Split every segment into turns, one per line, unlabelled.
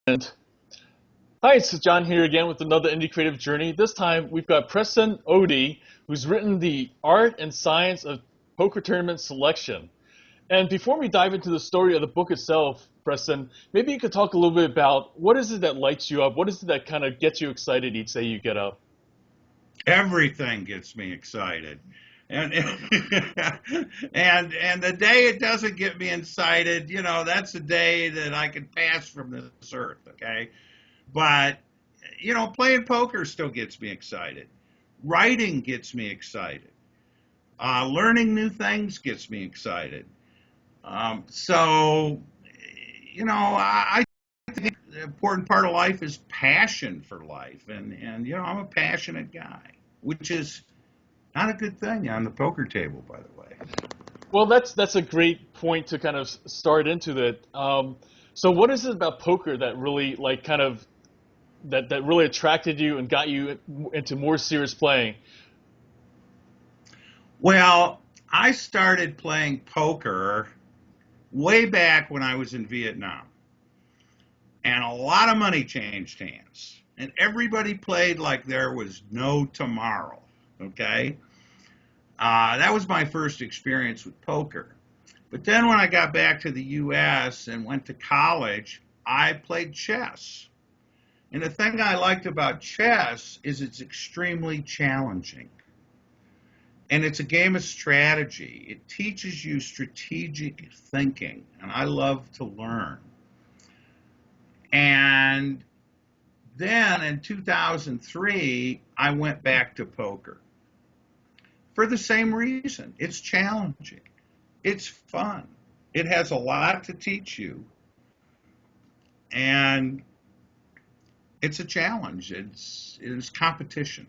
And hi, it's John here again with another Indie Creative Journey. This time we've got Preston Oade, who's written The Art and Science of Poker Tournament Selection. And before we dive into the story of the book itself, Preston, maybe you could talk a little bit about what is it that lights you up? What is it that kind of gets you excited each day you get up?
Everything gets me excited. And and the day it doesn't get me excited, that's the day that I can pass from this earth, okay? But playing poker still gets me excited. Writing gets me excited. Learning new things gets me excited. So, I think the important part of life is passion for life, and I'm a passionate guy, which is not a good thing on the poker table, by the way.
Well, that's a great point to kind of start into that. So what is it about poker that really like kind of that really attracted you and got you into more serious playing?
Well, I started playing poker way back when I was in Vietnam, and a lot of money changed hands, and everybody played like there was no tomorrow. Okay, that was my first experience with poker. But then when I got back to the U.S. and went to college, I played chess. And the thing I liked about chess is it's extremely challenging. And it's a game of strategy. It teaches you strategic thinking, and I love to learn. And then in 2003, I went back to poker for the same reason. It's challenging. It's fun. It has a lot to teach you. And it's a challenge. It's competition.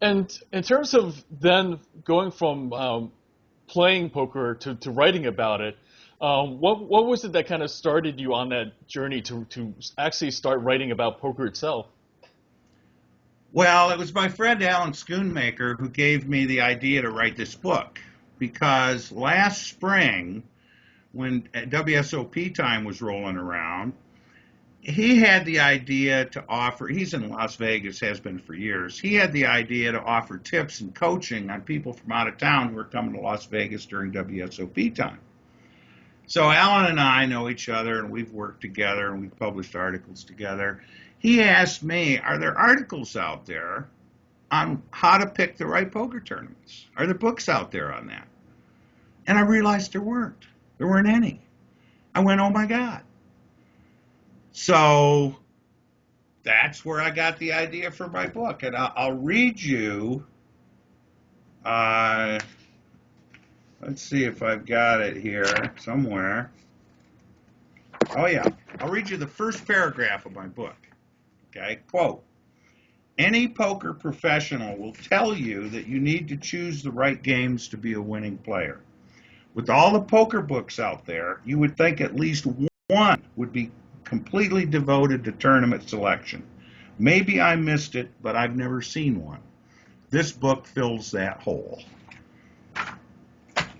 And in terms of then going from playing poker to writing about it, what was it that kind of started you on that journey to actually start writing about poker itself?
Well, it was my friend Alan Schoonmaker who gave me the idea to write this book because last spring, when WSOP time was rolling around, he had the idea to offer, he's in Las Vegas, has been for years. He had the idea to offer tips and coaching on people from out of town who are coming to Las Vegas during WSOP time. So Alan and I know each other, and we've worked together, and we've published articles together. He asked me, are there articles out there on how to pick the right poker tournaments? Are there books out there on that? And I realized there weren't. There weren't any. I went, oh my God. So that's where I got the idea for my book. And I'll read you, let's see if I've got it here somewhere. Oh yeah, I'll read you the first paragraph of my book. Okay, quote, any poker professional will tell you that you need to choose the right games to be a winning player. With all the poker books out there, you would think at least one would be completely devoted to tournament selection. Maybe I missed it, but I've never seen one. This book fills that hole.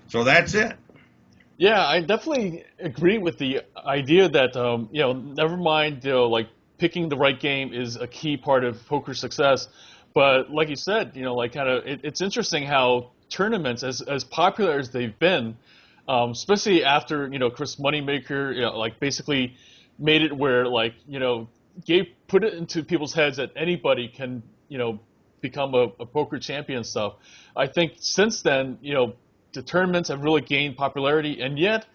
So that's it.
Yeah, I definitely agree with the idea that never mind, like picking the right game is a key part of poker success. But like you said, like kind of it's interesting how tournaments, as popular as they've been, especially after Chris Moneymaker, like basically made it where like put it into people's heads that anybody can become a poker champion and stuff. I think since then the tournaments have really gained popularity, and yet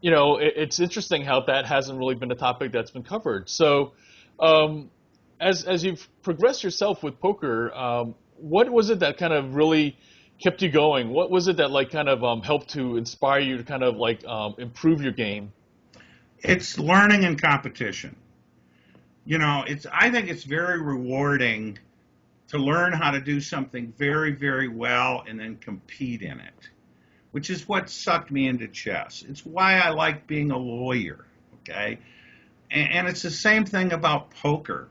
it's interesting how that hasn't really been a topic that's been covered. So as you've progressed yourself with poker, what was it that kind of really kept you going? What was it that like kind of helped to inspire you to kind of like improve your game?
It's learning and competition. I think it's very rewarding to learn how to do something very, very well and then compete in it, which is what sucked me into chess. It's why I like being a lawyer, okay? And it's the same thing about poker.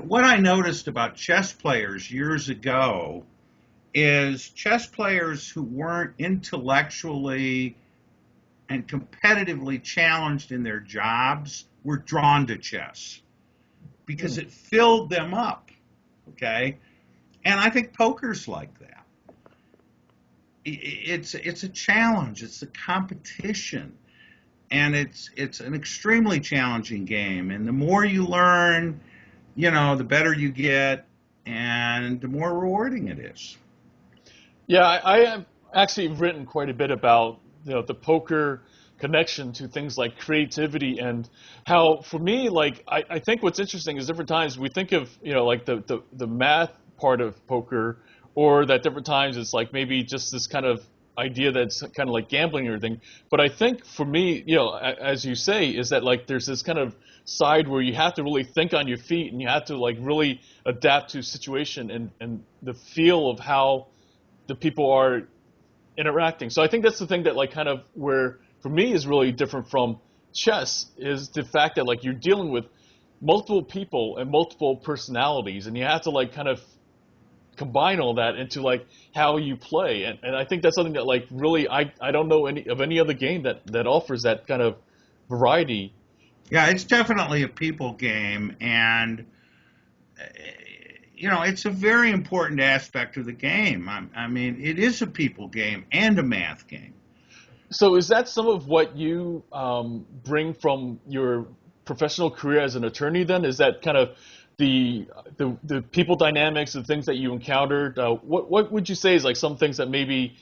What I noticed about chess players years ago is chess players who weren't intellectually and competitively challenged in their jobs were drawn to chess because it filled them up, okay? And I think poker's like that. It's a challenge. It's a competition. And it's an extremely challenging game. And the more you learn, the better you get, and the more rewarding it is.
Yeah, I have actually written quite a bit about the poker connection to things like creativity and how, for me, like I think what's interesting is different times we think of like the math part of poker, or that different times it's like maybe just this kind of idea that's kind of like gambling or everything. But I think for me, as you say, is that like there's this kind of side where you have to really think on your feet and you have to like really adapt to situation and the feel of how the people are interacting. So I think that's the thing that like kind of where for me is really different from chess is the fact that like you're dealing with multiple people and multiple personalities, and you have to like kind of combine all that into like how you play. And I think that's something that like really I don't know any other game that offers that kind of variety.
Yeah, it's definitely a people game, and it's a very important aspect of the game. I mean, it is a people game and a math game.
So is that some of what you bring from your professional career as an attorney then? Is that kind of the people dynamics, the things that you encountered? What would you say is like some things that maybe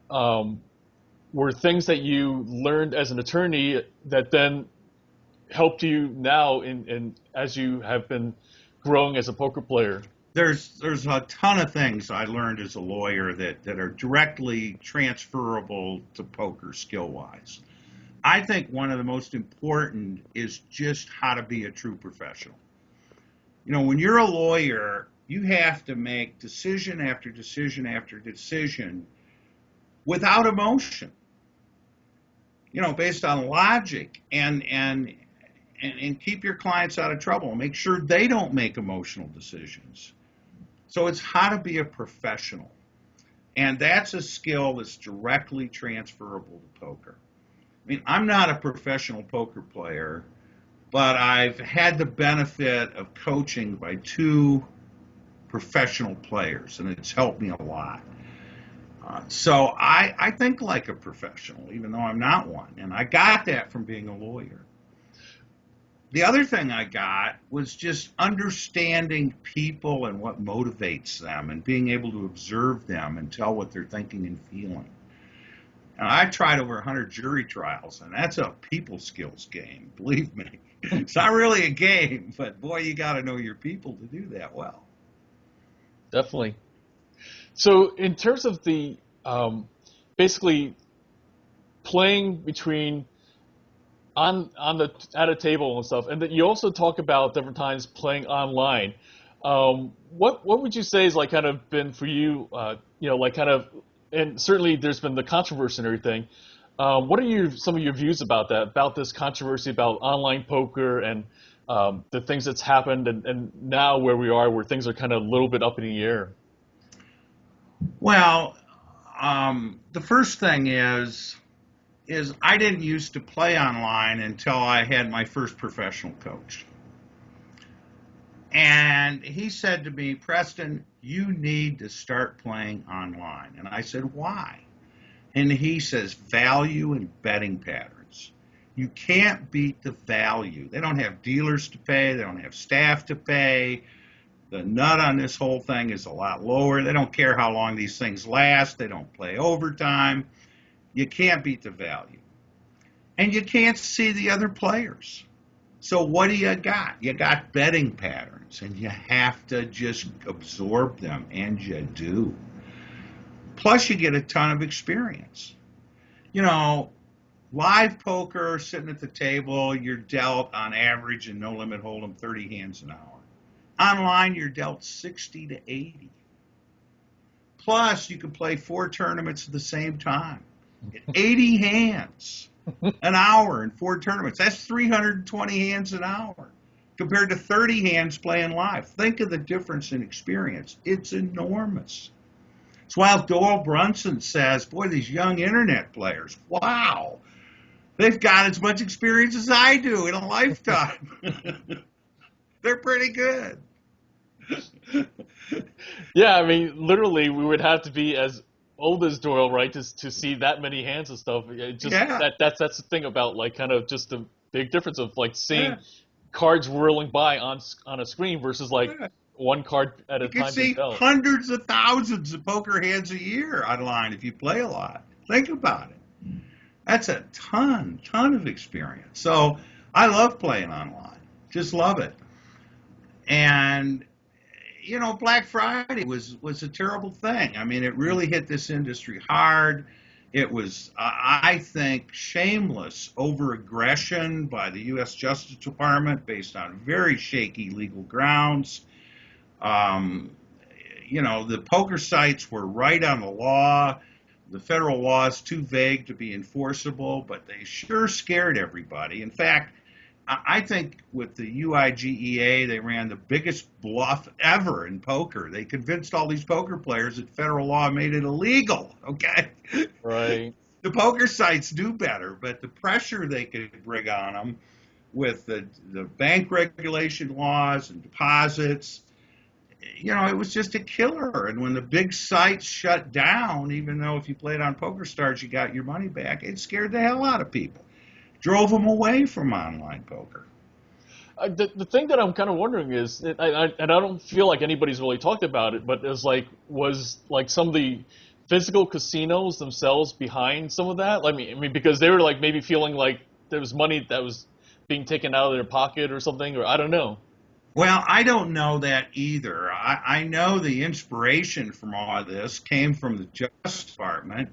were things that you learned as an attorney that then helped you now in as you have been growing as a poker player?
There's a ton of things I learned as a lawyer that are directly transferable to poker skill-wise. I think one of the most important is just how to be a true professional. When you're a lawyer, you have to make decision after decision after decision without emotion, based on logic and keep your clients out of trouble. Make sure they don't make emotional decisions. So it's how to be a professional. And that's a skill that's directly transferable to poker. I mean, I'm not a professional poker player, but I've had the benefit of coaching by two professional players, and it's helped me a lot. So I think like a professional, even though I'm not one. And I got that from being a lawyer. The other thing I got was just understanding people and what motivates them and being able to observe them and tell what they're thinking and feeling. And I tried over 100 jury trials, and that's a people skills game, believe me. It's not really a game, but boy, you got to know your people to do that well.
Definitely. So in terms of the basically playing between at a table and stuff, and that you also talk about different times playing online. What would you say is like kind of been for you, like kind of, and certainly there's been the controversy and everything. What are some of your views about that, about this controversy about online poker and the things that's happened and now where we are, where things are kind of a little bit up in the air?
Well, the first thing is I didn't used to play online until I had my first professional coach. And he said to me, Preston, you need to start playing online. And I said, why? And he says, value and betting patterns. You can't beat the value. They don't have dealers to pay. They don't have staff to pay. The nut on this whole thing is a lot lower. They don't care how long these things last. They don't play overtime. You can't beat the value. And you can't see the other players. So what do you got? You got betting patterns, and you have to just absorb them, and you do. Plus, you get a ton of experience. Live poker, sitting at the table, you're dealt on average in No Limit Hold'em 30 hands an hour. Online, you're dealt 60 to 80. Plus, you can play 4 tournaments at the same time. 80 hands an hour in 4 tournaments. That's 320 hands an hour compared to 30 hands playing live. Think of the difference in experience. It's enormous. It's why Doyle Brunson says, boy, these young internet players, wow, They've got as much experience as I do in a lifetime. They're pretty good.
Yeah, I mean, literally, we would have to be as old as Doyle, right, to see that many hands and stuff. It just
Yeah,
that's the thing about like kind of just the big difference of like
yeah,
seeing cards whirling by on a screen versus like
yeah.
one card at a
You can
time being
see
dealt.
hundreds of thousands of poker hands a year online if you play a lot. Think about it. That's a ton of experience. So I love playing online. Just love it. And Black Friday was a terrible thing. I mean, it really hit this industry hard. It was, I think, shameless over-aggression by the U.S. Justice Department based on very shaky legal grounds. Um, the poker sites were right on the law. The federal law is too vague to be enforceable, but they sure scared everybody. In fact, I think with the UIGEA, they ran the biggest bluff ever in poker. They convinced all these poker players that federal law made it illegal, okay?
Right.
The poker sites do better, but the pressure they could bring on them with the bank regulation laws and deposits, it was just a killer. And when the big sites shut down, even though if you played on PokerStars, you got your money back, it scared the hell out of people. Drove them away from online poker.
The thing that I'm kind of wondering is, and I don't feel like anybody's really talked about it, but was like some of the physical casinos themselves behind some of that? I mean, because they were like maybe feeling like there was money that was being taken out of their pocket or something, or I don't know.
Well, I don't know that either. I know the inspiration from all of this came from the Justice Department,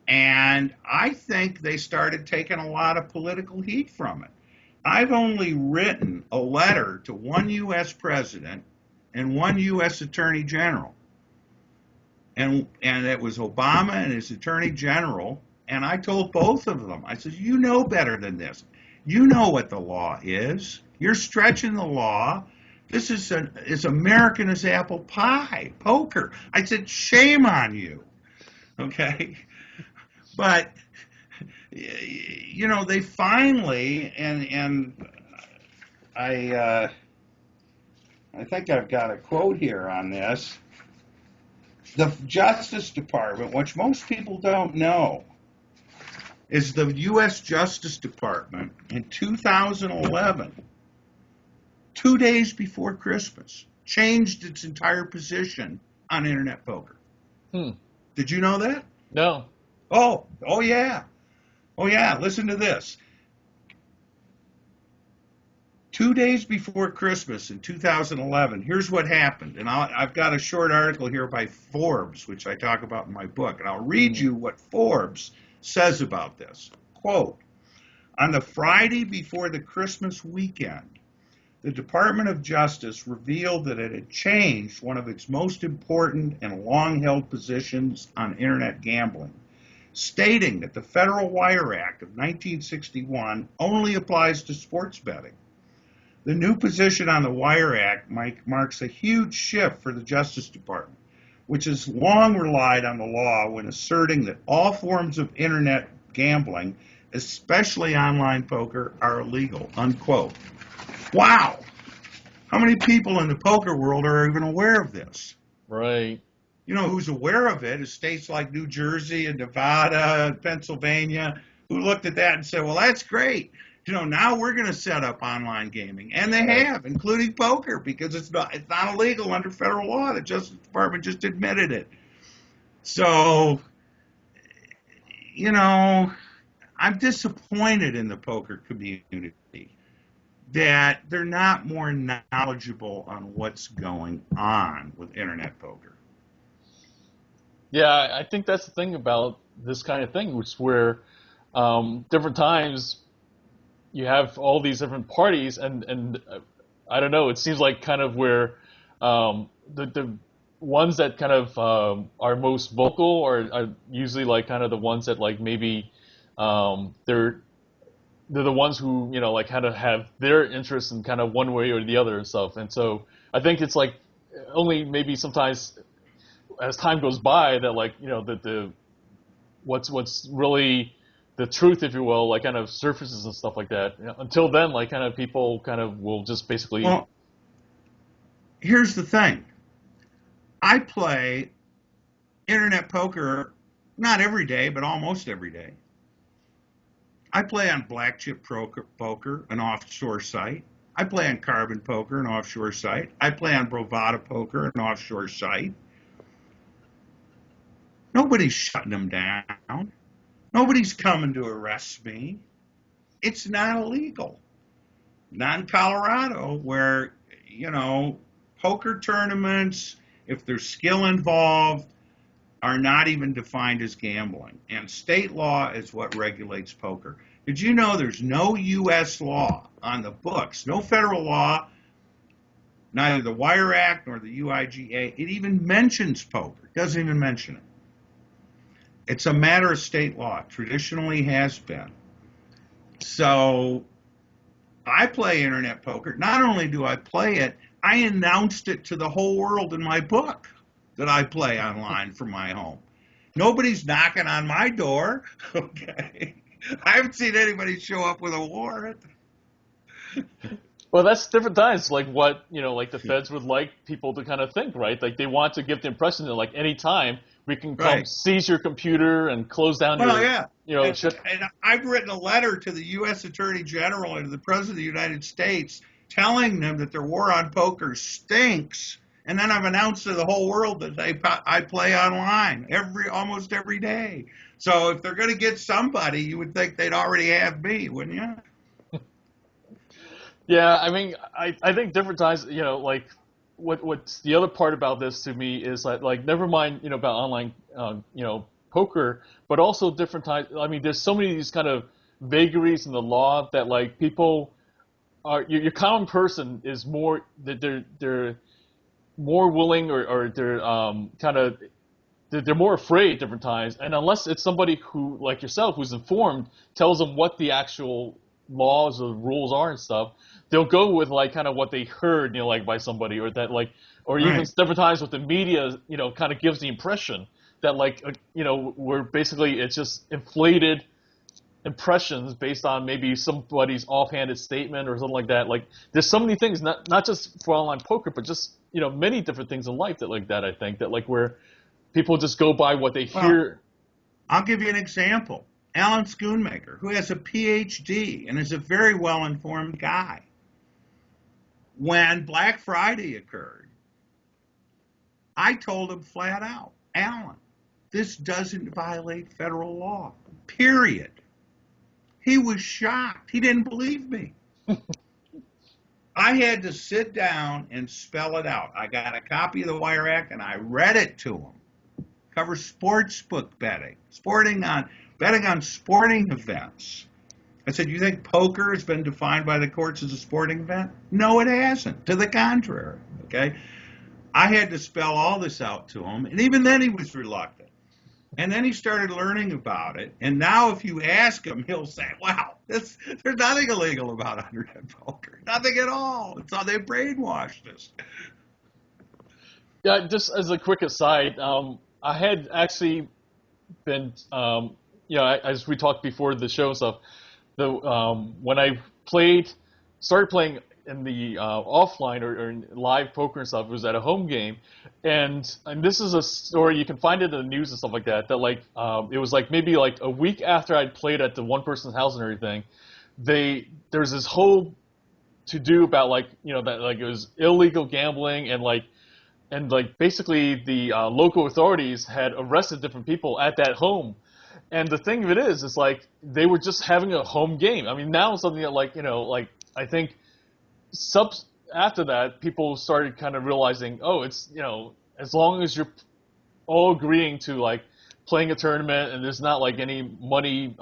and I think they started taking a lot of political heat from it. I've only written a letter to one U.S. president and one U.S. attorney general, and it was Obama and his attorney general, and I told both of them, I said, you know better than this. You know what the law is. You're stretching the law. This is as American as apple pie, poker. I said, shame on you. Okay? But, they finally, and I think I've got a quote here on this. The Justice Department, which most people don't know, is the U.S. Justice Department in 2011, 2 days before Christmas, changed its entire position on internet poker. Did you know that?
No.
Oh yeah. Oh yeah, listen to this. 2 days before Christmas in 2011, here's what happened. And I've got a short article here by Forbes, which I talk about in my book. And I'll read you what Forbes says about this. Quote, on the Friday before the Christmas weekend, the Department of Justice revealed that it had changed one of its most important and long-held positions on internet gambling, stating that the Federal Wire Act of 1961 only applies to sports betting. The new position on the Wire Act marks a huge shift for the Justice Department, which has long relied on the law when asserting that all forms of internet gambling, especially online poker, are illegal, unquote. Wow! How many people in the poker world are even aware of this?
Right.
You know who's aware of it is states like New Jersey and Nevada and Pennsylvania who looked at that and said, well, that's great. Now we're going to set up online gaming. And they have, including poker, because it's not illegal under federal law. The Justice Department just admitted it. So, I'm disappointed in the poker community that they're not more knowledgeable on what's going on with internet poker.
Yeah, I think that's the thing about this kind of thing, which is where different times you have all these different parties, and I don't know, it seems like kind of where the ones that kind of are most vocal are usually like kind of the ones that like maybe they're the ones who like kind of have their interests in kind of one way or the other and stuff. And so I think it's like only maybe sometimes as time goes by that like that the what's really the truth, if you will, like kind of surfaces and stuff like that. Until then, like kind of people kind of will just basically.
Well, here's the thing. I play internet poker not every day, but almost every day. I play on Black Chip Poker, an offshore site. I play on Carbon Poker, an offshore site. I play on Brovada Poker, an offshore site. Nobody's shutting them down. Nobody's coming to arrest me. It's not illegal. Not in Colorado, where, poker tournaments, if there's skill involved, are not even defined as gambling. And state law is what regulates poker. Did you know there's no U.S. law on the books, no federal law, neither the Wire Act nor the UIGA, it even mentions poker, doesn't even mention it. It's a matter of state law, traditionally has been. So I play internet poker. Not only do I play it, I announced it to the whole world in my book that I play online from my home. Nobody's knocking on my door, okay? I haven't seen anybody show up with a warrant.
Well, that's different times, like what, like the feds would like people to kind of think, right? Like they want to give the impression that like any time we can come seize your computer and close down shit.
And I've written a letter to the U.S. Attorney General and to the President of the United States telling them that their war on poker stinks. And then I've announced to the whole world that I play online almost every day. So if they're going to get somebody, you would think they'd already have me, wouldn't you?
Yeah, I mean, I think different times, like what's the other part about this to me is like never mind, about online, poker, but also different times. I mean, there's so many of these kind of vagaries in the law that like people are, your common person is more, that they're more willing or they're kind of, they're more afraid different times. And unless it's somebody who, like yourself, who's informed, tells them what the actual laws or rules are and stuff, they'll go with like kind of what they heard, like by somebody, or that like, or even different times with the media, kind of gives the impression that like, we're basically, it's just inflated impressions based on maybe somebody's offhanded statement or something like that. Like there's so many things, not just for online poker, but just, many different things in life that like that, I think that like where people just go by what they hear.
I'll give you an example. Alan Schoonmaker, who has a PhD and is a very well-informed guy. When Black Friday occurred, I told him flat out, Alan, this doesn't violate federal law, period. He was shocked. He didn't believe me. I had to sit down and spell it out. I got a copy of the Wire Act and I read it to him. Covers sports book betting, betting on sporting events. I said, you think poker has been defined by the courts as a sporting event? No, it hasn't. To the contrary, okay? I had to spell all this out to him, and even then he was reluctant. And then he started learning about it, and now if you ask him, he'll say, wow, there's nothing illegal about internet poker. Nothing at all. It's how they brainwashed us.
Yeah, just as a quick aside, I had actually been, as we talked before the show and stuff, when I started playing in the offline or in live poker and stuff, it was at a home game, and this is a story you can find it in the news and stuff like that. That like it was like maybe like a week after I'd played at the one person's house and everything, there's this whole to do about like that like it was illegal gambling and like basically the local authorities had arrested different people at that home. And the thing of it is, it's like they were just having a home game. I mean, now it's something that like, like I think after that, people started kind of realizing, oh, it's, as long as you're all agreeing to like playing a tournament and there's not like any money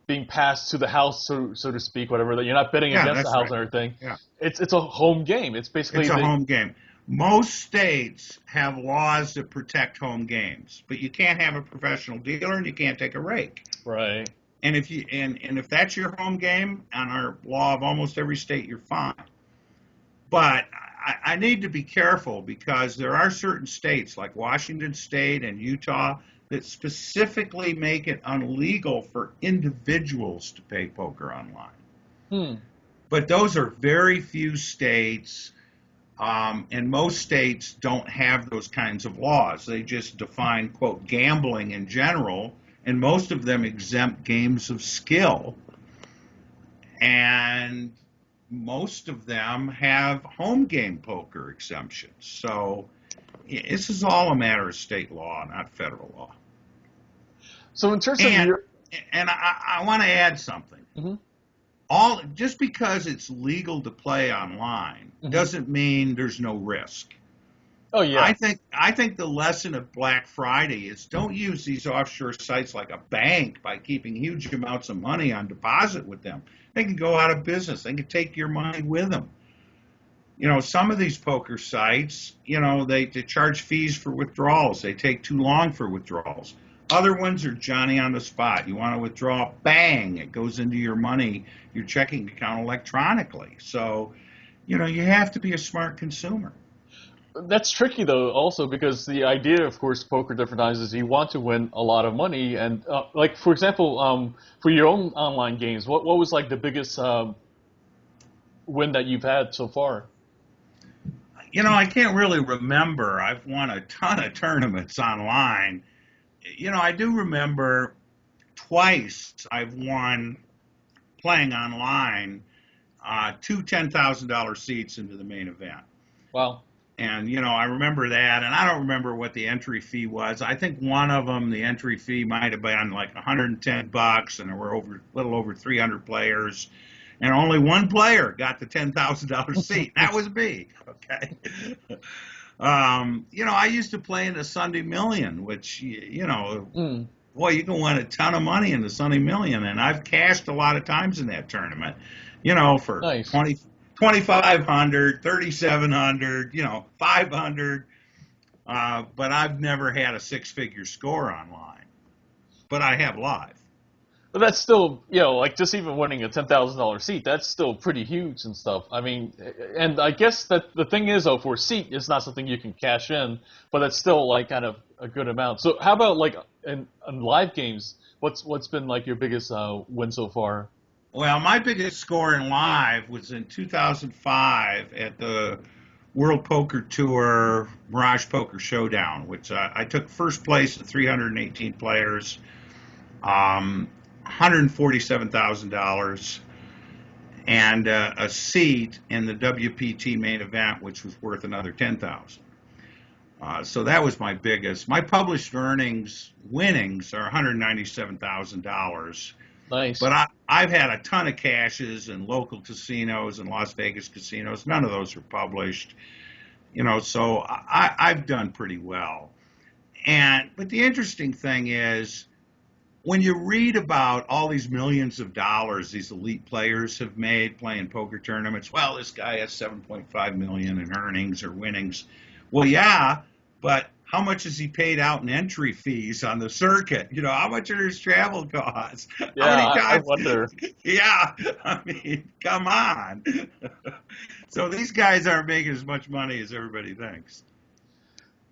being passed to the house, so to speak, whatever, that you're not betting against the house and everything.
Yeah.
It's a home game. It's basically
a home game. Most states have laws that protect home games, but you can't have a professional dealer and you can't take a rake.
Right.
And if that's your home game, on our law of almost every state, you're fine. But I need to be careful because there are certain states like Washington State and Utah that specifically make it illegal for individuals to pay poker online.
Hmm.
But those are very few states, and most states don't have those kinds of laws. They just define, quote, gambling in general, and most of them exempt games of skill. And most of them have home game poker exemptions. So this is all a matter of state law, not federal law.
So in terms of
And
your,
I want to add something.
hmm
All just because it's legal to play online doesn't mean there's no risk.
oh yeah,
I think the lesson of Black Friday is don't use these offshore sites like a bank by keeping huge amounts of money on deposit with them. They can go out of business. They can take your money with them. You know, some of these poker sites, you know, they charge fees for withdrawals. They take too long for withdrawals. Other ones are Johnny on the spot. You want to withdraw, bang, it goes into your money, your checking account electronically. So, you know, you have to be a smart consumer.
that's tricky though also because the idea, of course, poker different times is you want to win a lot of money and like for example, for your own online games, what was like the biggest win that you've had so far?
You know, I can't really remember. I've won a ton of tournaments online. You know, I do remember twice I've won playing online two $10,000 seats into the main event.
Wow.
And, you know, I remember that, and I don't remember what the entry fee was. I think one of them, the entry fee might have been like $110, and there were a little over 300 players, and only one player got the $10,000 seat. That was me, okay? You know, I used to play in the Sunday Million, which, you know, boy, you can win a ton of money in the Sunday Million, and I've cashed a lot of times in that tournament, you know, for
Nice.
2,500, 3,700, you know, 500. But I've never had a six-figure score online. But I have live.
But that's still, you know, like just even winning a $10,000 seat, that's still pretty huge and stuff. I mean, and I guess that the thing is, though, for a seat, it's not something you can cash in, but that's still like kind of a good amount. So how about like in live games? What's been like your biggest win so far?
Well, my biggest score in live was in 2005 at the World Poker Tour Mirage Poker Showdown, which I took first place at 318 players, $147,000, and a seat in the WPT main event, which was worth another $10,000. So that was my biggest. My published winnings are $197,000.
Nice.
But I've had a ton of cashes in local casinos and Las Vegas casinos. None of those are published, you know. So I've done pretty well. But the interesting thing is, when you read about all these millions of dollars these elite players have made playing poker tournaments, well, this guy has 7.5 million in earnings or winnings. Well, yeah, but how much has he paid out in entry fees on the circuit? You know, how much are his travel costs?
Yeah,
How many
I
times?
wonder.
Yeah, I mean, come on. So these guys aren't making as much money as everybody thinks.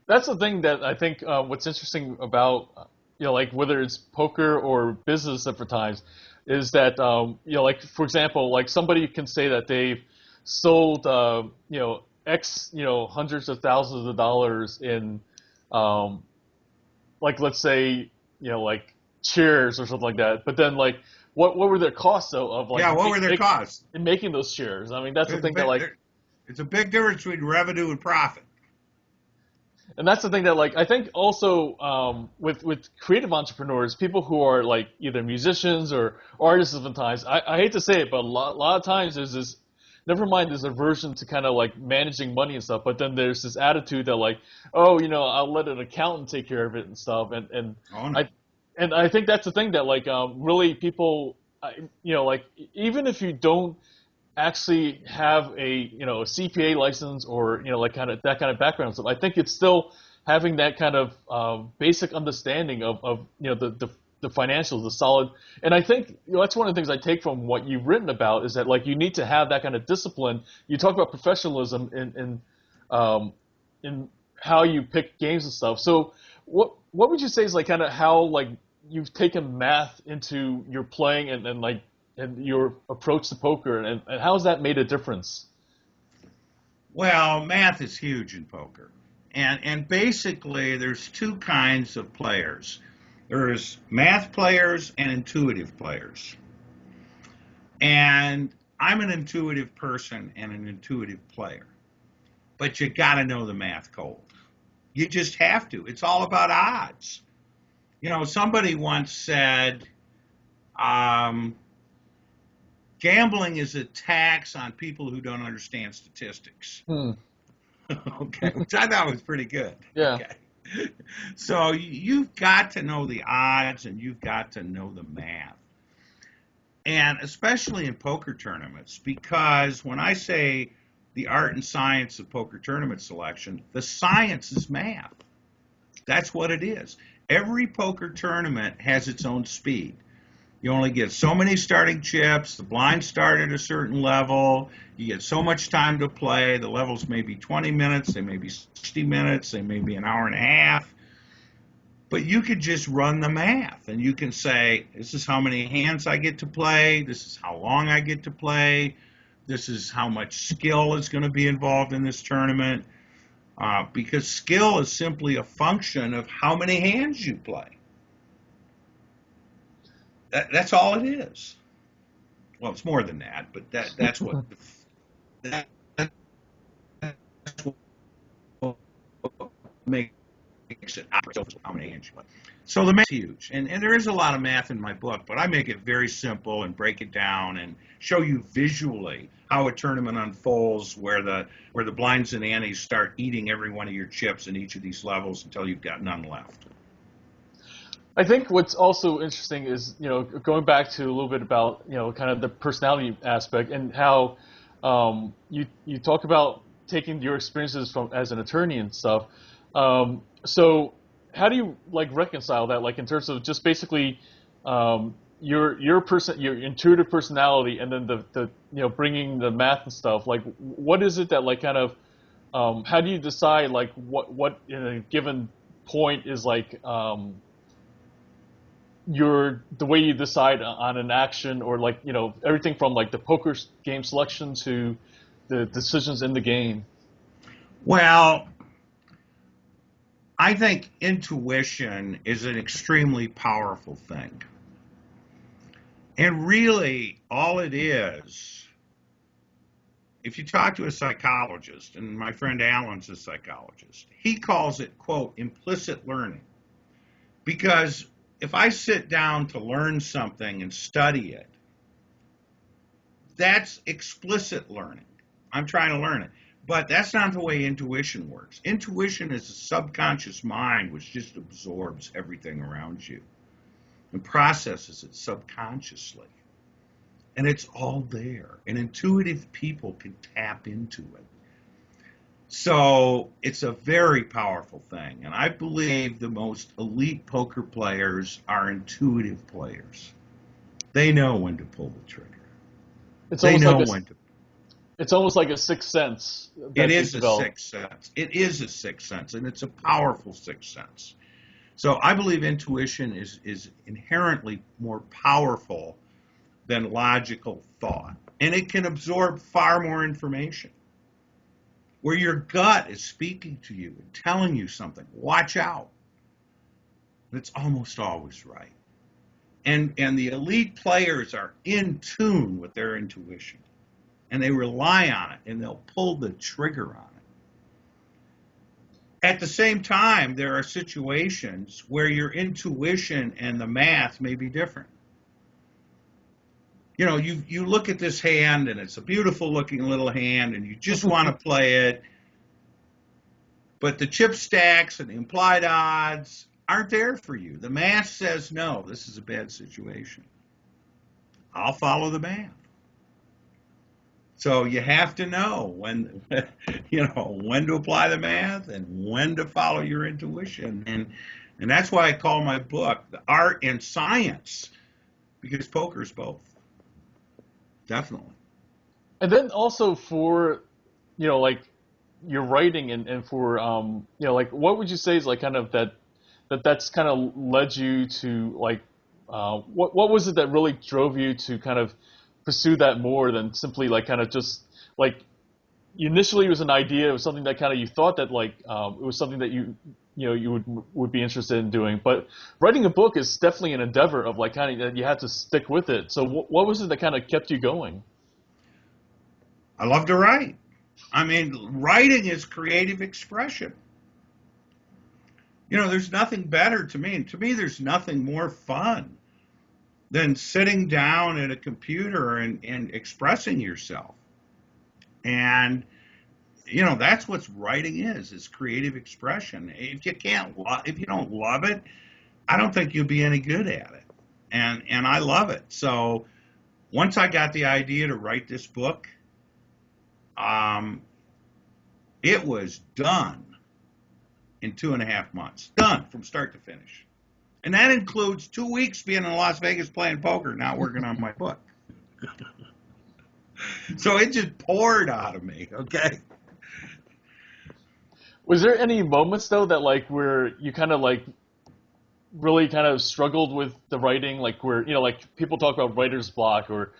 That's the thing that I think what's interesting about, you know, like whether it's poker or business different times, is that, you know, like for example, like somebody can say that they've sold, you know, X, you know, hundreds of thousands of dollars in, like let's say, you know, like shares or something like that. But then like, what were their costs though of like?
Yeah, what were their costs?
In making those shares? I mean, that's the thing that like.
It's a big difference between revenue and profit.
And that's the thing that like I think also with creative entrepreneurs, people who are like either musicians or artists sometimes, I hate to say it, but a lot of times there's this, never mind there's aversion to kind of like managing money and stuff, but then there's this attitude that like, oh, you know, I'll let an accountant take care of it and stuff, and
Oh, no.
I think that's the thing that like really people, you know, like even if you don't actually have a, you know, a CPA license or, you know, like kind of that kind of background stuff, I think it's still having that kind of basic understanding of you know the financials, the solid. And I think, you know, that's one of the things I take from what you've written about is that like you need to have that kind of discipline. You talk about professionalism in how you pick games and stuff. So what would you say is like kind of how like you've taken math into your playing and like and your approach to poker and how has that made a difference?
Well, math is huge in poker. And basically there's two kinds of players. There's math players and intuitive players. And I'm an intuitive person and an intuitive player. But you got to know the math cold. You just have to. It's all about odds. You know, somebody once said, um, gambling is a tax on people who don't understand statistics.
Hmm.
Okay, which I thought was pretty good.
Yeah.
Okay. So you've got to know the odds and you've got to know the math. And especially in poker tournaments, because when I say the art and science of poker tournament selection, the science is math. That's what it is. Every poker tournament has its own speed. You only get so many starting chips. The blinds start at a certain level. You get so much time to play. The levels may be 20 minutes. They may be 60 minutes. They may be an hour and a half. But you could just run the math, and you can say, this is how many hands I get to play. This is how long I get to play. This is how much skill is going to be involved in this tournament. Because skill is simply a function of how many hands you play. That's all it is. Well, it's more than that, but that's what that's what makes it how many hands you play. So the math is huge, and there is a lot of math in my book, but I make it very simple and break it down and show you visually how a tournament unfolds, where the blinds and antes start eating every one of your chips in each of these levels until you've got none left.
I think what's also interesting is, going back to a little bit about, kind of the personality aspect and how you talk about taking your experiences from as an attorney and stuff. So how do you like reconcile that, like in terms of just basically your intuitive personality and then the bringing the math and stuff? Like, what is it that like kind of how do you decide like what in a given point is like the way you decide on an action, or like everything from like the poker game selection to the decisions in the game?
Well, I think intuition is an extremely powerful thing. And really, all it is, if you talk to a psychologist, and my friend Alan's a psychologist, he calls it, quote, implicit learning. Because if I sit down to learn something and study it, that's explicit learning. I'm trying to learn it. But that's not the way intuition works. Intuition is a subconscious mind which just absorbs everything around you and processes it subconsciously. And it's all there. And intuitive people can tap into it. So it's a very powerful thing. And I believe the most elite poker players are intuitive players. They know when to pull the trigger.
It's
They
almost
know
like
when to.
it's almost like a sixth sense that
It
gets
is a
developed.
sixth sense. It is a sixth sense, and it's a powerful sixth sense. So I believe intuition is inherently more powerful than logical thought. And it can absorb far more information. Where your gut is speaking to you and telling you something, watch out. It's almost always right. And the elite players are in tune with their intuition. And they rely on it, and they'll pull the trigger on it. At the same time, there are situations where your intuition and the math may be different. You look at this hand, and it's a beautiful looking little hand, and you just want to play it, but the chip stacks and the implied odds aren't there for you. The math says, no, this is a bad situation. I'll follow the math. So you have to know when to apply the math and when to follow your intuition. And that's why I call my book The Art and Science, because poker is both. Definitely.
And then also for, like your writing and for like what would you say is like kind of that's kind of led you to like what was it that really drove you to kind of pursue that more than simply like kind of just like initially it was an idea, it was something that kind of you thought that like it was something that you would be interested in doing, but writing a book is definitely an endeavor of like kind of you had to stick with it. So what was it that kind of kept you going?
I love to write. I mean, writing is creative expression. There's nothing better to me. And to me, there's nothing more fun than sitting down at a computer and expressing yourself. And, that's what writing is creative expression. If you don't love it, I don't think you'll be any good at it. And I love it. So once I got the idea to write this book, it was done in 2.5 months. Done from start to finish. And that includes 2 weeks being in Las Vegas playing poker, not working on my book. So it just poured out of me, okay?
Was there any moments though that like where you kind of like really kind of struggled with the writing, like where like people talk about writer's block or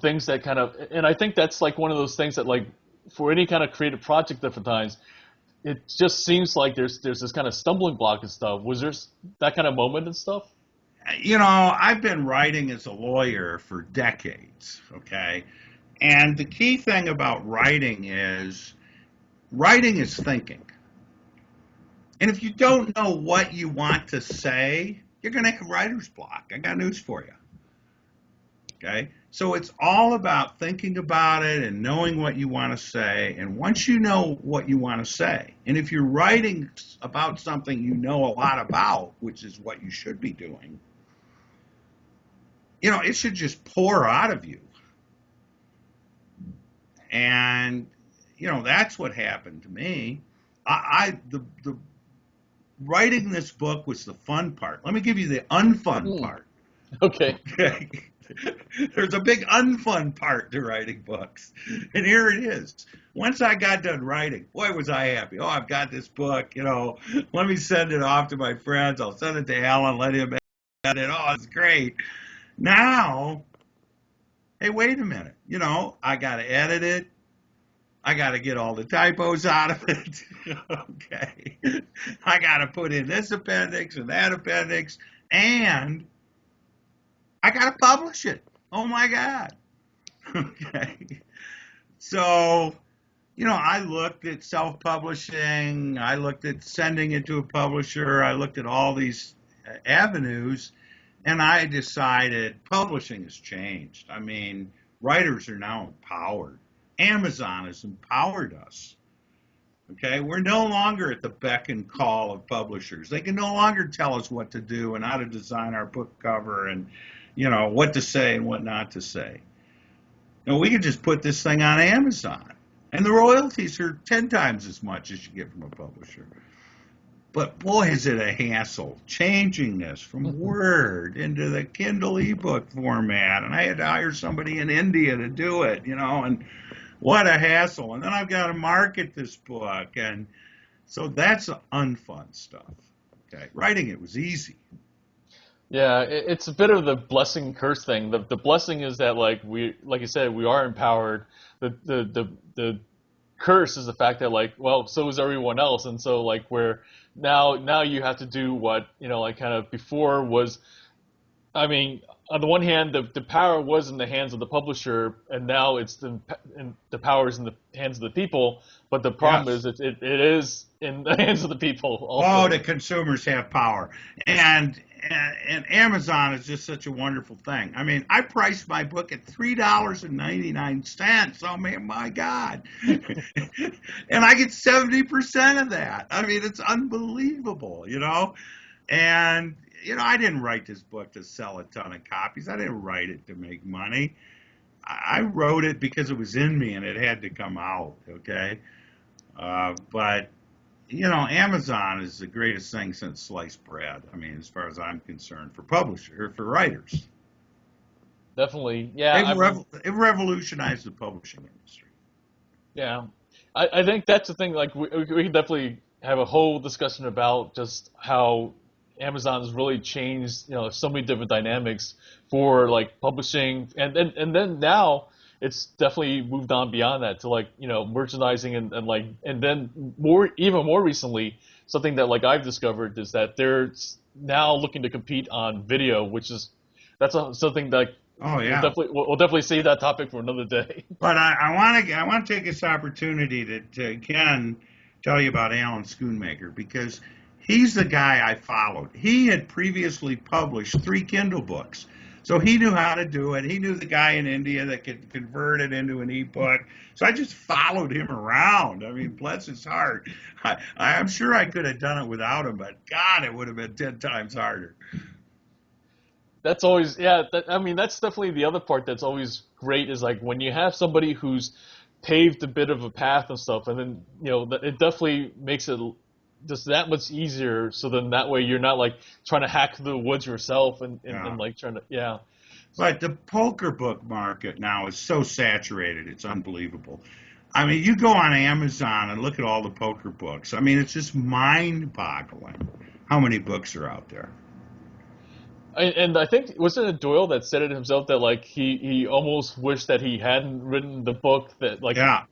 things that kind of, and I think that's like one of those things that like for any kind of creative project different times, it just seems like there's this kind of stumbling block and stuff. Was there that kind of moment and stuff?
I've been writing as a lawyer for decades, okay? And the key thing about writing is thinking. And if you don't know what you want to say, you're going to have writer's block. I got news for you. Okay? So it's all about thinking about it and knowing what you want to say. And once you know what you want to say, and if you're writing about something you know a lot about, which is what you should be doing, it should just pour out of you. And, that's what happened to me. The writing this book was the fun part. Let me give you the unfun part.
Okay.
Okay. There's a big unfun part to writing books. And here it is. Once I got done writing, boy, was I happy. Oh, I've got this book, let me send it off to my friends. I'll send it to Alan, let him edit it. Oh, it's great. Now, hey, wait a minute. I got to edit it. I got to get all the typos out of it. Okay. I got to put in this appendix and that appendix. And I got to publish it. Oh, my God. Okay. So, I looked at self-publishing. I looked at sending it to a publisher. I looked at all these avenues. And I decided publishing has changed. I mean, writers are now empowered. Amazon has empowered us. Okay, we're no longer at the beck and call of publishers. They can no longer tell us what to do and how to design our book cover and, what to say and what not to say. We can just put this thing on Amazon. And the royalties are 10 times as much as you get from a publisher. But boy, is it a hassle changing this from Word into the Kindle ebook format. And I had to hire somebody in India to do it, and what a hassle. And then I've got to market this book. And so that's unfun stuff. Okay. Writing it was easy.
Yeah, it's a bit of the blessing curse thing. The blessing is that like you said, we are empowered. The curse is the fact that like, well, so is everyone else. And so like where now you have to do what, like kind of before was, I mean, on the one hand, the power was in the hands of the publisher, and now it's the power is in the hands of the people. But the problem is it is in the hands of the people also.
Oh, the consumers have power, and Amazon is just such a wonderful thing. I mean, I priced my book at $3.99. I mean, my God, and I get 70% of that. I mean, it's unbelievable, and. I didn't write this book to sell a ton of copies. I didn't write it to make money. I wrote it because it was in me and it had to come out, okay? But, Amazon is the greatest thing since sliced bread. I mean, as far as I'm concerned, for writers.
Definitely, yeah.
It revolutionized the publishing industry.
Yeah. I think that's the thing. Like we can definitely have a whole discussion about just how Amazon's really changed, so many different dynamics for like publishing, and then now it's definitely moved on beyond that to like merchandising and like and then even more recently something that like I've discovered is that they're now looking to compete on video, which is something that
Oh yeah.
we'll definitely save that topic for another day.
But I want to take this opportunity to again tell you about Alan Schoonmaker because he's the guy I followed. He had previously published 3 Kindle books. So he knew how to do it. He knew the guy in India that could convert it into an ebook. So I just followed him around. I mean, bless his heart. I'm sure I could have done it without him, but God, it would have been 10 times harder.
That's always, yeah. I mean, that's definitely the other part that's always great is like when you have somebody who's paved a bit of a path and stuff, and then it definitely makes it just that much easier. So then that way you're not like trying to hack the woods yourself and like trying to
But the poker book market now is so saturated, it's unbelievable. I mean, you go on Amazon and look at all the poker books. I mean, it's just mind-boggling how many books are out there.
And I think wasn't it Doyle that said it himself that like he almost wished that he hadn't written the book that like
Yeah.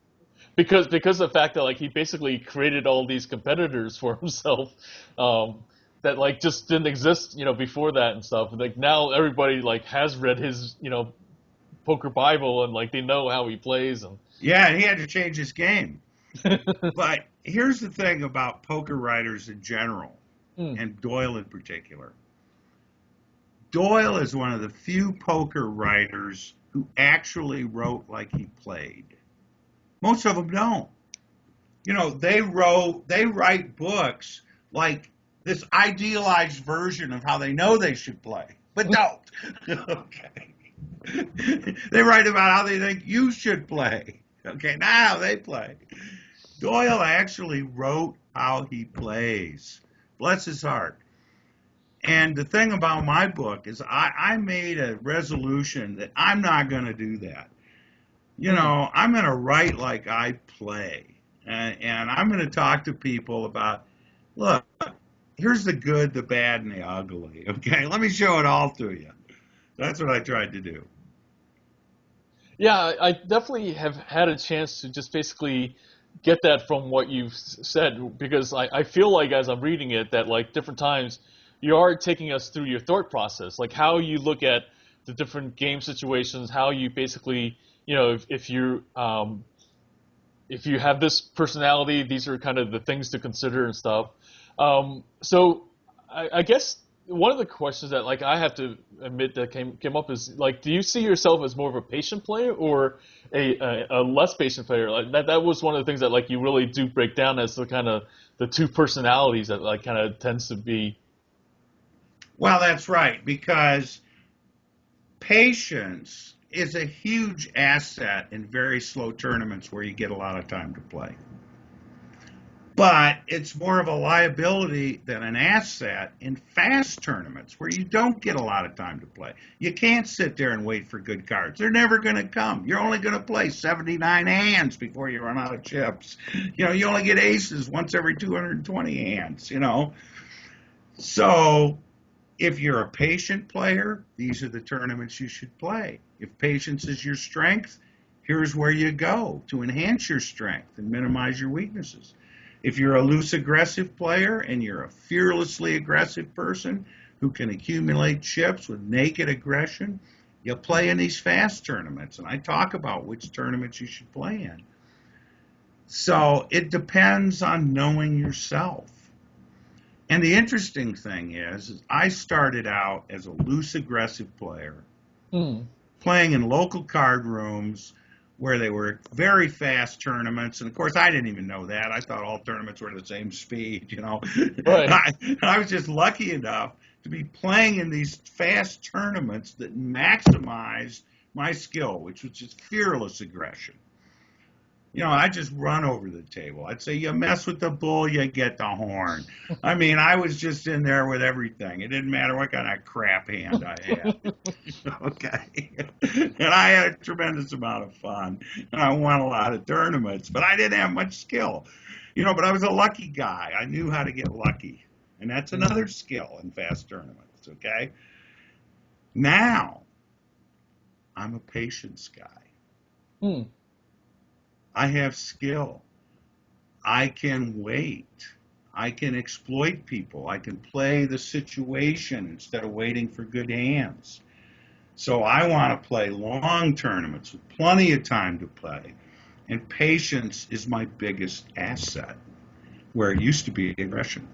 because of the fact that like he basically created all these competitors for himself that like just didn't exist before that and stuff. Like now everybody like has read his poker Bible and like they know how he plays and
Yeah, he had to change his game. But here's the thing about poker writers in general, and Doyle in particular. Doyle is one of the few poker writers who actually wrote like he played. Most of them don't. They write books like this idealized version of how they know they should play, but don't. Okay. They write about how they think you should play. Okay, not how they play. Doyle actually wrote how he plays. Bless his heart. And the thing about my book is I made a resolution that I'm not going to do that. I'm going to write like I play. And I'm going to talk to people about, look, here's the good, the bad, and the ugly. Okay, let me show it all to you. That's what I tried to do.
Yeah, I definitely have had a chance to just basically get that from what you've said because I feel like as I'm reading it that like different times you are taking us through your thought process, like how you look at the different game situations, how you basically, if you have this personality, these are kind of the things to consider and stuff. So I guess one of the questions that like I have to admit that came up is like, do you see yourself as more of a patient player or a less patient player? Like that was one of the things that like you really do break down as the kind of the two personalities that like kind of tends to be.
Well, that's right, because patience is a huge asset in very slow tournaments where you get a lot of time to play. But it's more of a liability than an asset in fast tournaments where you don't get a lot of time to play. You can't sit there and wait for good cards. They're never going to come. You're only going to play 79 hands before you run out of chips. You only get aces once every 220 hands, So if you're a patient player, these are the tournaments you should play. If patience is your strength, here's where you go to enhance your strength and minimize your weaknesses. If you're a loose aggressive player and you're a fearlessly aggressive person who can accumulate chips with naked aggression, you play in these fast tournaments. And I talk about which tournaments you should play in. So it depends on knowing yourself. And the interesting thing is I started out as a loose aggressive player, playing in local card rooms where they were very fast tournaments. And of course, I didn't even know that. I thought all tournaments were the same speed,
Right.
I was just lucky enough to be playing in these fast tournaments that maximized my skill, which was just fearless aggression. I just run over the table. I'd say, you mess with the bull, you get the horn. I mean, I was just in there with everything. It didn't matter what kind of crap hand I had. Okay. And I had a tremendous amount of fun. And I won a lot of tournaments, but I didn't have much skill. But I was a lucky guy. I knew how to get lucky. And that's another skill in fast tournaments, okay? Now, I'm a patience guy.
Hmm.
I have skill. I can wait. I can exploit people. I can play the situation instead of waiting for good hands. So I want to play long tournaments with plenty of time to play. And patience is my biggest asset, where it used to be aggression.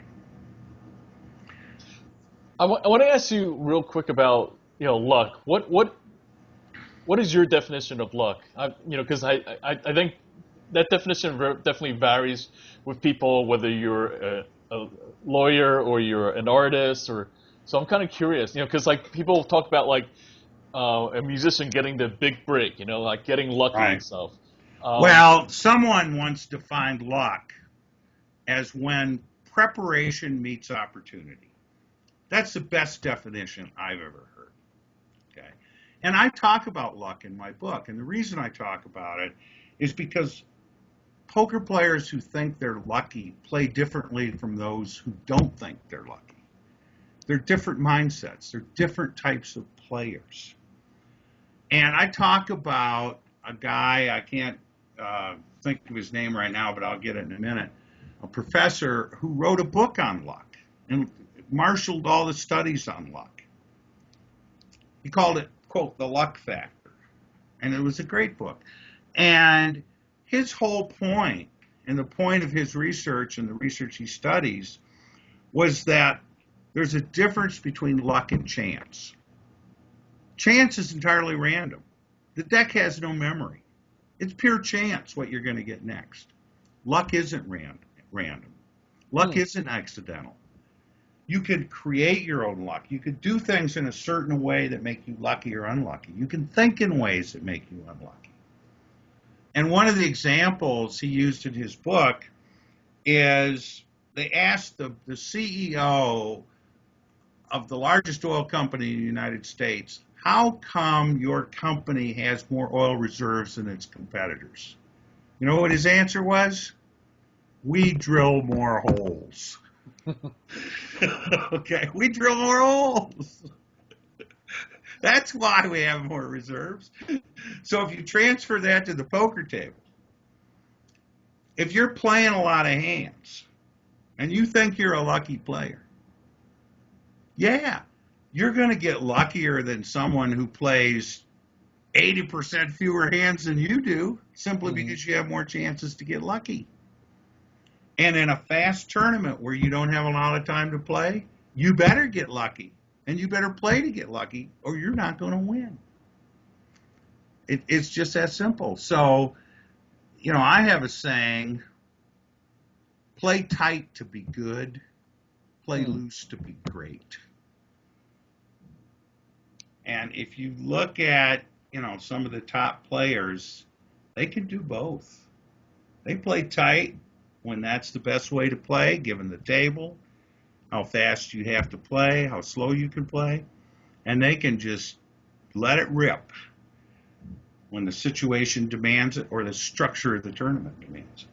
I want to ask you real quick about luck. What is your definition of luck? Because I think that definition definitely varies with people, whether you're a lawyer or you're an artist, or so I'm kind of curious, because like people talk about like a musician getting the big break, like getting lucky and
Right.
stuff.
Well, someone once defined luck as when preparation meets opportunity. That's the best definition I've ever heard. Okay. And I talk about luck in my book. And the reason I talk about it is because poker players who think they're lucky play differently from those who don't think they're lucky. They're different mindsets. They're different types of players. And I talk about a guy, I can't think of his name right now, but I'll get it in a minute, a professor who wrote a book on luck and marshaled all the studies on luck. He called it, quote, The Luck Factor. And it was a great book. And his whole point, and the point of his research and the research he studies, was that there's a difference between luck and chance. Chance is entirely random. The deck has no memory. It's pure chance what you're going to get next. Luck isn't random. Luck isn't accidental. You can create your own luck. You can do things in a certain way that make you lucky or unlucky. You can think in ways that make you unlucky. And one of the examples he used in his book is they asked the CEO of the largest oil company in the United States, how come your company has more oil reserves than its competitors? You know what his answer was? We drill more holes. Okay, we drill more holes. That's why we have more reserves. So if you transfer that to the poker table, if you're playing a lot of hands and you think you're a lucky player, yeah, you're going to get luckier than someone who plays 80% fewer hands than you do, simply because you have more chances to get lucky. And in a fast tournament where you don't have a lot of time to play, you better get lucky. And you better play to get lucky, or you're not going to win. It's just that simple. So, I have a saying, play tight to be good, play loose to be great. And if you look at, some of the top players, they can do both. They play tight when that's the best way to play, given the table, how fast you have to play, how slow you can play, and they can just let it rip when the situation demands it or the structure of the tournament demands it.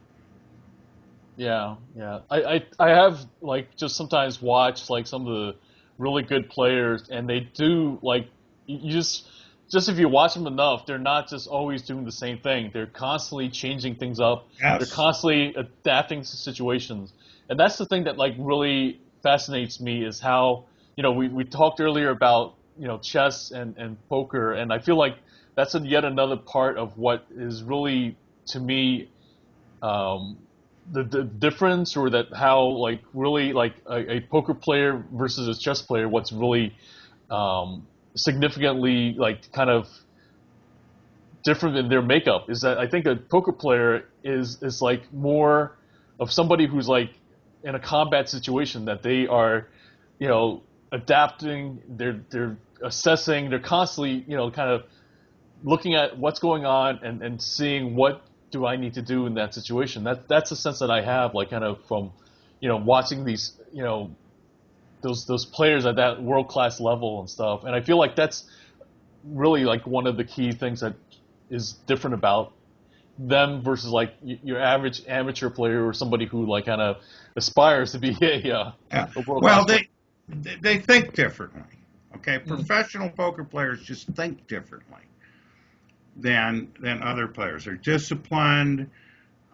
Yeah, yeah. I have like just sometimes watched like some of the really good players, and they do like you just if you watch them enough, they're not just always doing the same thing. They're constantly changing things up.
Yes.
They're constantly adapting to situations, and that's the thing that like really fascinates me is how we talked earlier about chess and poker, and I feel like that's yet another part of what is really to me the difference, or that how like really like a poker player versus a chess player, what's really significantly like kind of different in their makeup is that I think a poker player is like more of somebody who's like in a combat situation, that they are adapting, they're assessing, they're constantly kind of looking at what's going on and seeing what do I need to do in that situation? That's the sense that I have, like kind of from, watching these, those players at that world class level and stuff. And I feel like that's really like one of the key things that is different about them versus like your average amateur player or somebody who like kind of aspires to be
Yeah.
a world
Well,
class player.
they think differently. Okay,
Mm.
professional poker players just think differently than other players. They're disciplined.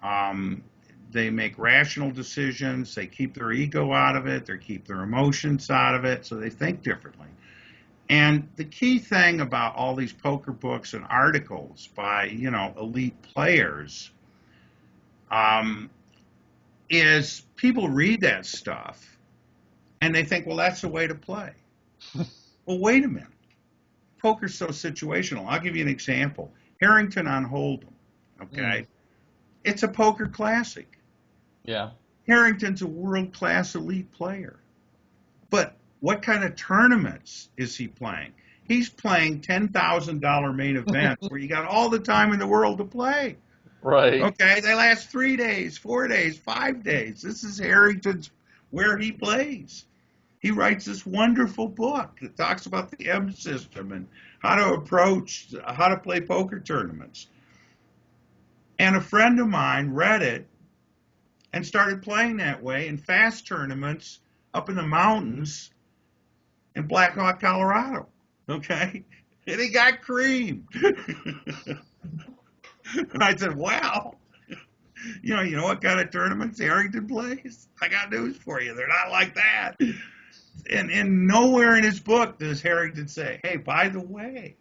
Um, they make rational decisions. They keep their ego out of it. They keep their emotions out of it. So they think differently. And the key thing about all these poker books and articles by elite players um, is people read that stuff and they think, well, that's the way to play. Well, wait a minute. Poker's so situational. I'll give you an example. Harrington on Hold'em. Okay, it's a poker classic.
Yeah.
Harrington's a world-class elite player. But what kind of tournaments is he playing? He's playing $10,000 main events where you got all the time in the world to play.
Right.
Okay, they last 3 days, 4 days, 5 days. This is Harrington's where he plays. He writes this wonderful book that talks about the M system and how to play poker tournaments. And a friend of mine read it and started playing that way in fast tournaments up in the mountains in Black Hawk, Colorado. Okay? And he got creamed. And I said, wow, you know what kind of tournaments Harrington plays? I got news for you. They're not like that. And nowhere in his book does Harrington say, hey, by the way,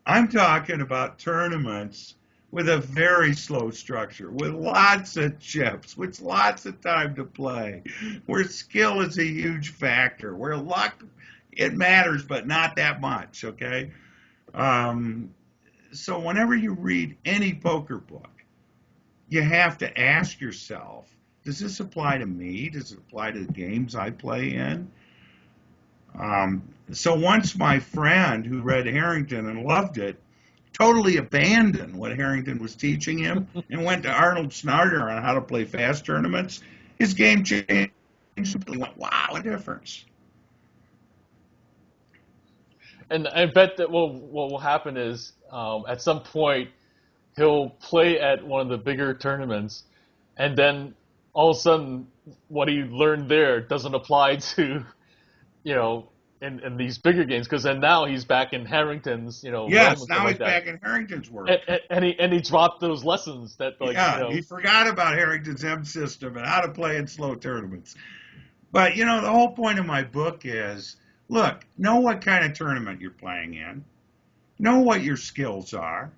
I'm talking about tournaments with a very slow structure, with lots of chips, with lots of time to play, where skill is a huge factor, where luck, it matters, but not that much, okay? So whenever you read any poker book, you have to ask yourself, does this apply to me? Does it apply to the games I play in? So once my friend who read Harrington and loved it totally abandoned what Harrington was teaching him and went to Arnold Snyder on how to play fast tournaments, his game changed. He went, wow, a difference.
And I bet that what will happen is at some point he'll play at one of the bigger tournaments, and then all of a sudden what he learned there doesn't apply to, in these bigger games, because then now he's back in Harrington's, realm and
Yes,
stuff
now
like
he's
that.
back in Harrington's world.
And he dropped those lessons that
Yeah, he forgot about Harrington's M system and how to play in slow tournaments. But, the whole point of my book is, look, know what kind of tournament you're playing in. Know what your skills are.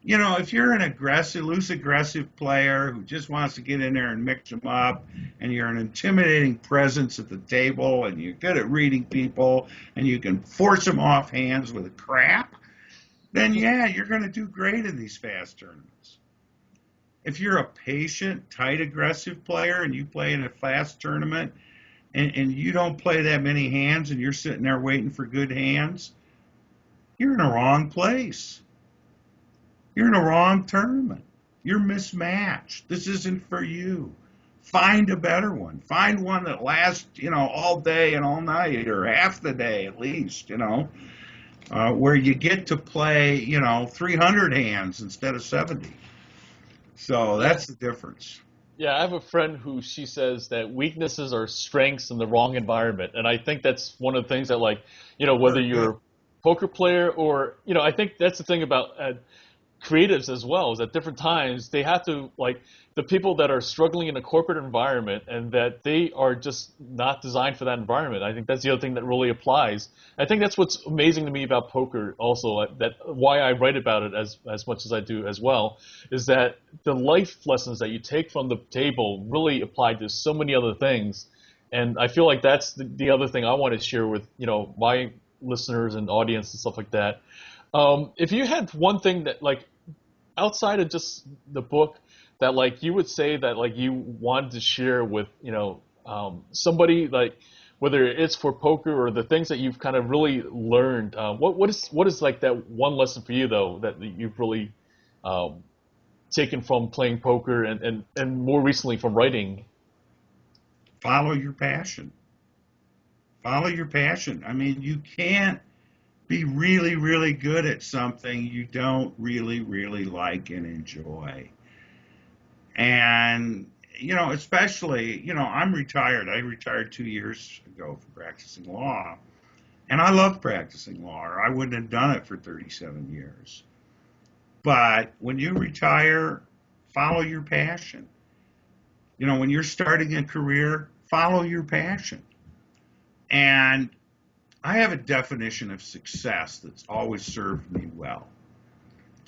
If you're an loose aggressive player who just wants to get in there and mix them up, and you're an intimidating presence at the table, and you're good at reading people, and you can force them off hands with crap, then yeah, you're going to do great in these fast tournaments. If you're a patient, tight, aggressive player, and you play in a fast tournament, and you don't play that many hands, and you're sitting there waiting for good hands, you're in the wrong place. You're in a wrong tournament. You're mismatched. This isn't for you. Find a better one. Find one that lasts, all day and all night, or half the day at least, where you get to play, 300 hands instead of 70. So that's the difference.
Yeah, I have a friend who she says that weaknesses are strengths in the wrong environment, and I think that's one of the things that, like, whether you're a poker player or, I think that's the thing about creatives as well, is at different times they have to, like, the people that are struggling in a corporate environment and that they are just not designed for that environment. I think that's the other thing that really applies. I think that's what's amazing to me about poker also, that why I write about it as much as I do as well, is that the life lessons that you take from the table really apply to so many other things. And I feel like that's the other thing I want to share with, my listeners and audience and stuff like that. If you had one thing that, like, outside of just the book, that, like, you would say that, like, you wanted to share with, somebody, like, whether it's for poker or the things that you've kind of really learned, what is like that one lesson for you though that you've really taken from playing poker and more recently from writing?
Follow your passion. Follow your passion. I mean, you can't be really, really good at something you don't really, really like and enjoy. And, especially, I'm retired. I retired 2 years ago from practicing law. And I love practicing law, or I wouldn't have done it for 37 years. But when you retire, follow your passion. When you're starting a career, follow your passion. And I have a definition of success that's always served me well.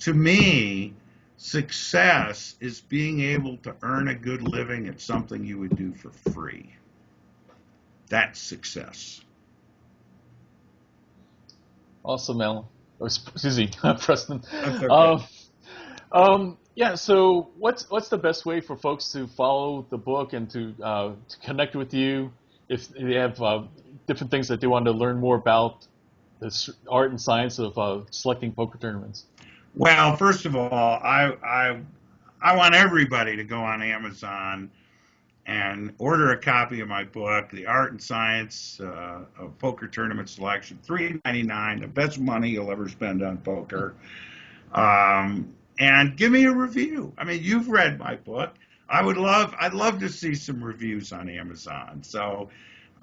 To me, success is being able to earn a good living at something you would do for free. That's success.
Awesome, Alan. Or, excuse me, Preston.
That's okay.
Yeah. So, what's the best way for folks to follow the book and to connect with you if they have different things that they want to learn more about this art and science of selecting poker tournaments?
Well, first of all, I want everybody to go on Amazon and order a copy of my book, The Art and Science of Poker Tournament Selection, $3.99, the best money you'll ever spend on poker. And give me a review. I mean, you've read my book. I'd love to see some reviews on Amazon. So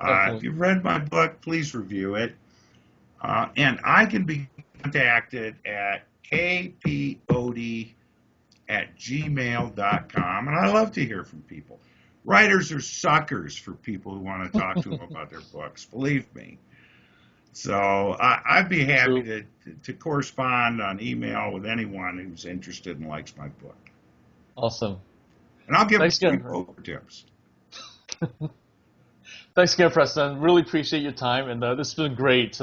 if you've read my book, please review it. And I can be contacted at kpoade@gmail.com. And I love to hear from people. Writers are suckers for people who want to talk to them about their books, believe me. So I'd be happy to correspond on email with anyone who's interested and likes my book.
Awesome.
And I'll give them
Thanks again.
poker tips.
Thanks again, Preston. Really appreciate your time, and this has been great.